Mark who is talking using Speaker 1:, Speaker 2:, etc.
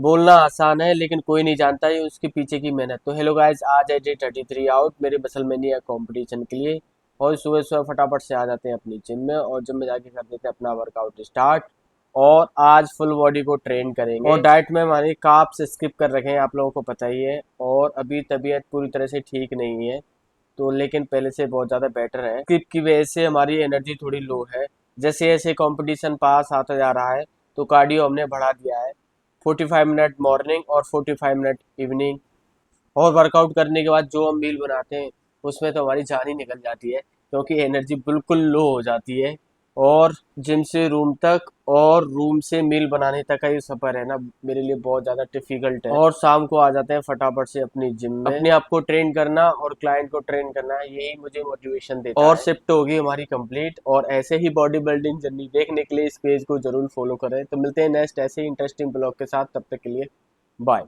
Speaker 1: बोलना आसान है लेकिन कोई नहीं जानता है उसके पीछे की मेहनत। तो हेलो गाइस, आज है डे 33 आउट मेरे मसलमेनिया कंपटीशन के लिए। और सुबह सुबह फटाफट से आ जाते हैं अपनी जिम में और जिम में जाके कर देते हैं अपना वर्कआउट स्टार्ट। और आज फुल बॉडी को ट्रेन करेंगे और डाइट में हमारी कार्ब्स स्किप कर रखे हैं, आप लोगों को पता ही है। और अभी तबीयत पूरी तरह से ठीक नहीं है तो, लेकिन पहले से बहुत ज़्यादा बेटर है। स्किप की वजह से हमारी एनर्जी थोड़ी लो है। जैसे जैसे कंपटीशन पास आता जा रहा है तो कार्डियो हमने बढ़ा दिया है। 45 मिनट मॉर्निंग और 45 मिनट इवनिंग। और वर्कआउट करने के बाद जो हम मील बनाते हैं उसमें तो हमारी जान ही निकल जाती है, क्योंकि एनर्जी बिल्कुल लो हो जाती है। और जिम से रूम तक और रूम से मील बनाने तक का ये सफ़र है ना, मेरे लिए बहुत ज़्यादा डिफिकल्ट है। और शाम को आ जाते हैं फटाफट से अपनी जिम में। अपने आप को ट्रेन करना और क्लाइंट को ट्रेन करना, यही मुझे मोटिवेशन देता है। और शिफ्ट होगी हमारी कंप्लीट। और ऐसे ही बॉडी बिल्डिंग जर्नी देखने के लिए इस पेज को जरूर फॉलो करें। तो मिलते हैं नेक्स्ट ऐसे ही इंटरेस्टिंग ब्लॉग के साथ, तब तक के लिए बाय।